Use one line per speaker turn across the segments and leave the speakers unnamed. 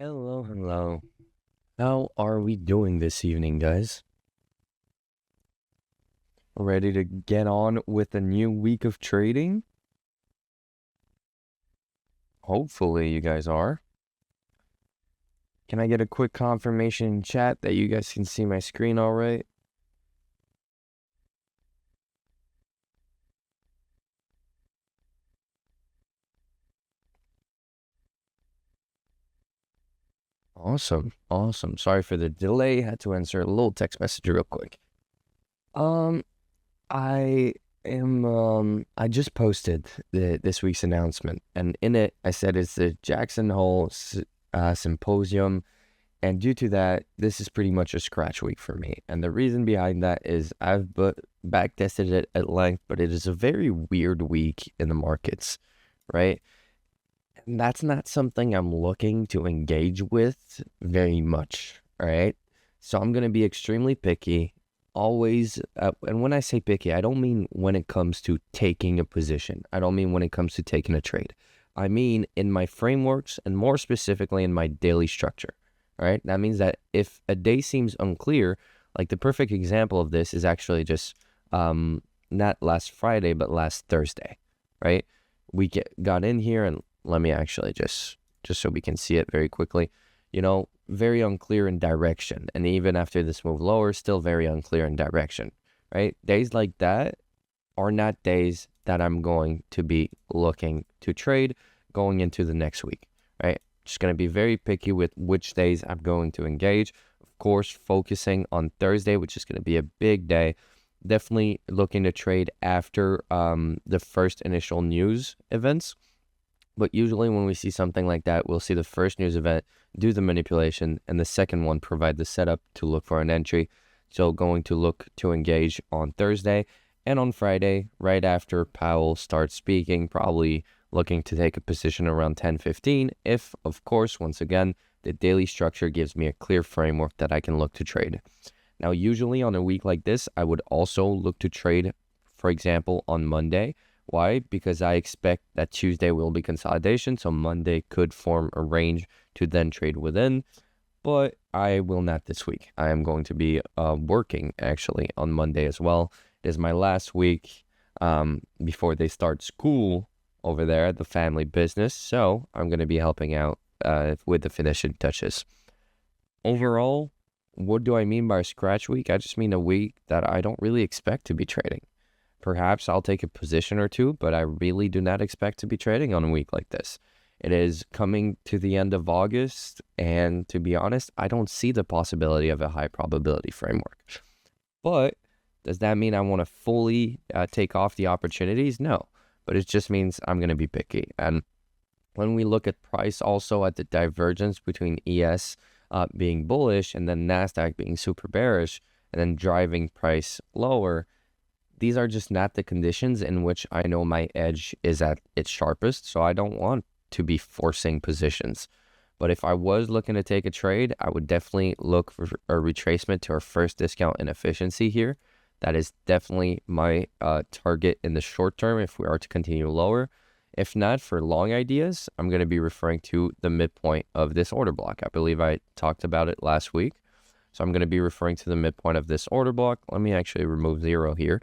Hello, hello. How are we doing this evening, guys? Ready to get on with a new week of trading? Hopefully, you guys are. Can I get a quick confirmation in chat that you guys can see my screen all right? Awesome, awesome. Sorry for the delay. Had to answer a little text message real quick. Um, I I just posted this week's announcement, and in it, I said it's the Jackson Hole Symposium. And due to that, this is pretty much a scratch week for me. And the reason behind that is I've back tested it at length, but it is a very weird week in the markets, right? And that's not something I'm looking to engage with very much, all right? So I'm going to be extremely picky, always. And when I say picky, I don't mean when it comes to taking a position, I don't mean when it comes to taking a trade. I mean in my frameworks and more specifically in my daily structure. Right? That means that if a day seems unclear, like the perfect example of this is actually just not last Friday, but last Thursday, right? We got in here and let me actually just so we can see it very quickly, very unclear in direction. And even after this move lower, still very unclear in direction, right? Days like that are not days that I'm going to be looking to trade going into the next week, right? Just going to be very picky with which days I'm going to engage. Of course, focusing on Thursday, which is going to be a big day. Definitely looking to trade after the first initial news events. But usually when we see something like that, we'll see the first news event, do the manipulation, and the second one provide the setup to look for an entry. So going to look to engage on Thursday and on Friday, right after Powell starts speaking, probably looking to take a position around 10:15 if, of course, once again, the daily structure gives me a clear framework that I can look to trade. Now, usually on a week like this, I would also look to trade, for example, on Monday. Why? Because I expect that Tuesday will be consolidation, so Monday could form a range to then trade within, but I will not this week. I am going to be working actually on Monday as well. It is my last week before they start school over there at the family business, so I'm going to be helping out with the finishing touches. Overall, what do I mean by scratch week? I just mean a week that I don't really expect to be trading. Perhaps I'll take a position or two, but I really do not expect to be trading on a week like this. It is coming to the end of August, and to be honest, I don't see the possibility of a high probability framework. But does that mean I want to fully take off the opportunities? No, but it just means I'm going to be picky. And when we look at price also at the divergence between ES being bullish and then NASDAQ being super bearish and then driving price lower, these are just not the conditions in which I know my edge is at its sharpest. So I don't want to be forcing positions. But if I was looking to take a trade, I would definitely look for a retracement to our first discount in efficiency here. That is definitely my target in the short term if we are to continue lower. If not, for long ideas, I'm going to be referring to the midpoint of this order block. I believe I talked about it last week. So I'm going to be referring to the midpoint of this order block. Let me actually remove 0 here.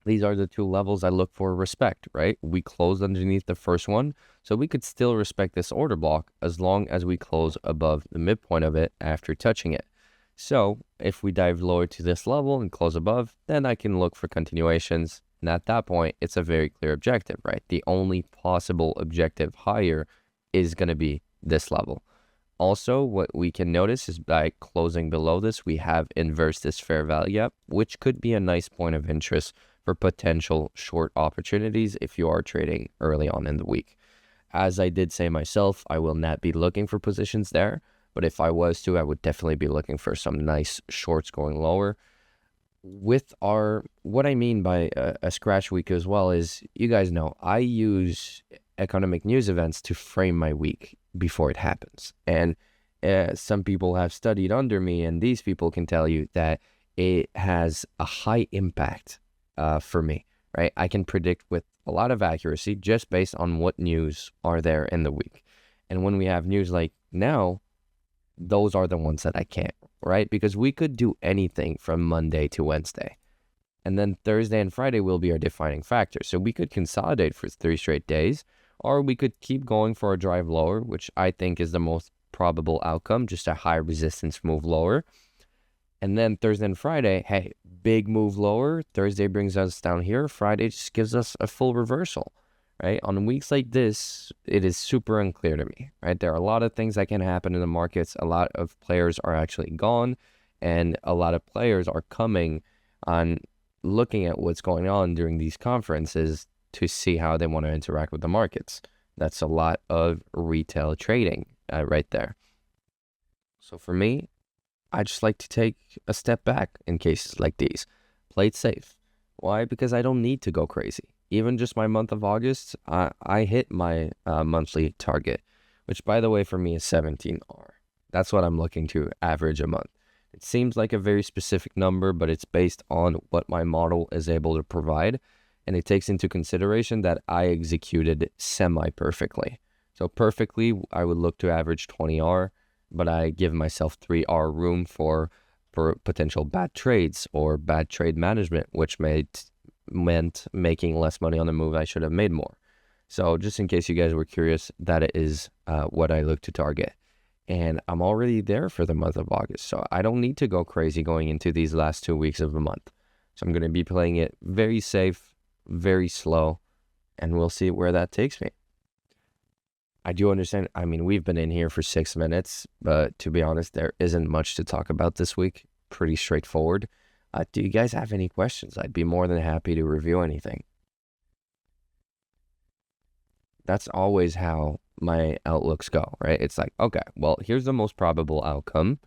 These are the two levels I look for respect, right? We closed underneath the first one, so we could still respect this order block as long as we close above the midpoint of it after touching it. So if we dive lower to this level and close above, then I can look for continuations. And at that point, it's a very clear objective, right? The only possible objective higher is going to be this level. Also, what we can notice is by closing below this, we have inversed this fair value gap, which could be a nice point of interest for potential short opportunities if you are trading early on in the week. As I did say myself, I will not be looking for positions there, but if I was to, I would definitely be looking for some nice shorts going lower. What I mean by a scratch week as well is, you guys know, I use economic news events to frame my week before it happens. And some people have studied under me, and these people can tell you that it has a high impact for me, right? I can predict with a lot of accuracy just based on what news are there in the week. And when we have news like Now, those are the ones that I can't, right? Because we could do anything from Monday to Wednesday. And then Thursday and Friday will be our defining factor. So we could consolidate for 3 straight days, or we could keep going for a drive lower, which I think is the most probable outcome, just a high resistance move lower. And then Thursday and Friday, hey, big move lower. Thursday brings us down here. Friday just gives us a full reversal, right? On weeks like this, it is super unclear to me, right? There are a lot of things that can happen in the markets. A lot of players are actually gone, and a lot of players are coming on looking at what's going on during these conferences to see how they want to interact with the markets. That's a lot of retail trading right there. So for me, I just like to take a step back in cases like these. Play it safe. Why? Because I don't need to go crazy. Even just my month of August, I hit my monthly target, which by the way for me is 17R. That's what I'm looking to average a month. It seems like a very specific number, but it's based on what my model is able to provide, and it takes into consideration that I executed semi-perfectly. So perfectly, I would look to average 20R, but I give myself 3R room for potential bad trades or bad trade management, which meant making less money on the move I should have made more. So just in case you guys were curious, that is what I look to target. And I'm already there for the month of August, so I don't need to go crazy going into these last 2 weeks of the month. So I'm going to be playing it very safe, very slow, and we'll see where that takes me. I do understand. I mean, we've been in here for 6 minutes, but to be honest, there isn't much to talk about this week. Pretty straightforward. Do you guys have any questions? I'd be more than happy to review anything. That's always how my outlooks go, right? It's like, okay, well, here's the most probable outcome,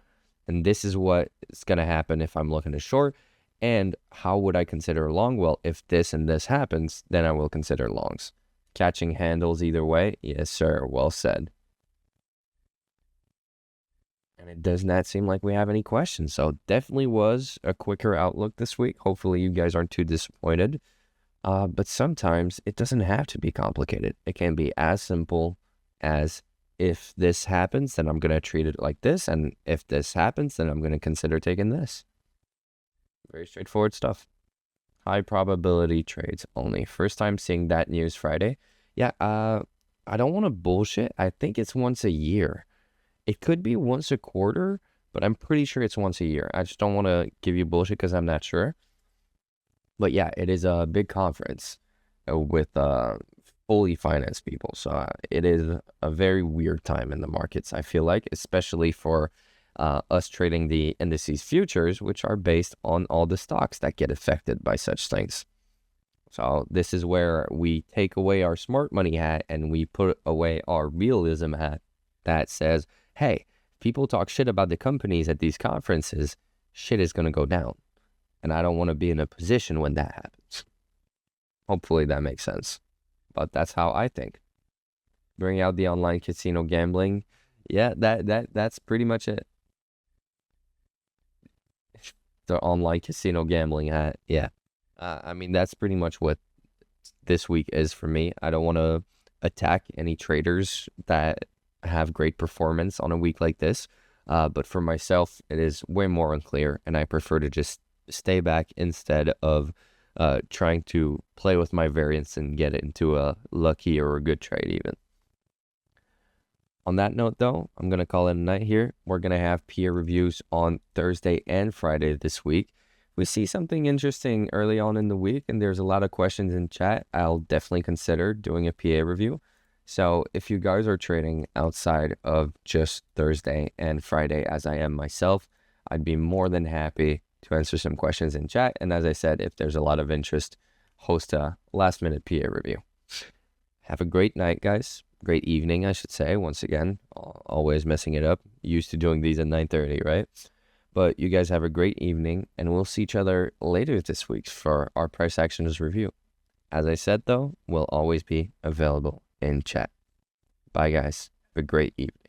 and this is what is going to happen if I'm looking to short. And how would I consider a long? Well, if this and this happens, then I will consider longs. Catching handles either way? Yes, sir. Well said. And it does not seem like we have any questions. So definitely was a quicker outlook this week. Hopefully you guys aren't too disappointed. But sometimes it doesn't have to be complicated. It can be as simple as if this happens, then I'm going to treat it like this. And if this happens, then I'm going to consider taking this. Very straightforward stuff. High probability trades only. First time seeing that news Friday. Yeah, I don't want to bullshit. I think it's once a year. It could be once a quarter, but I'm pretty sure it's once a year. I just don't want to give you bullshit because I'm not sure. But yeah, it is a big conference with fully financed people. So it is a very weird time in the markets, I feel like, especially for us trading the indices futures, which are based on all the stocks that get affected by such things. So this is where we take away our smart money hat and we put away our realism hat that says, hey, people talk shit about the companies at these conferences, shit is going to go down. And I don't want to be in a position when that happens. Hopefully that makes sense. But that's how I think. Bring out the online casino gambling. Yeah, that's pretty much it. The online casino gambling hat. Yeah. I mean, that's pretty much what this week is for me. I don't want to attack any traders that have great performance on a week like this. But for myself, it is way more unclear, and I prefer to just stay back instead of trying to play with my variance and get into a lucky or a good trade even. On that note, though, I'm going to call it a night here. We're going to have peer reviews on Thursday and Friday this week. If we see something interesting early on in the week and there's a lot of questions in chat, I'll definitely consider doing a PA review. So if you guys are trading outside of just Thursday and Friday, as I am myself, I'd be more than happy to answer some questions in chat. And as I said, if there's a lot of interest, host a last-minute PA review. Have a great night, guys. Great evening, I should say. Once again, always messing it up. Used to doing these at 9:30, right? But you guys have a great evening, and we'll see each other later this week for our price actions review. As I said, though, we'll always be available in chat. Bye, guys. Have a great evening.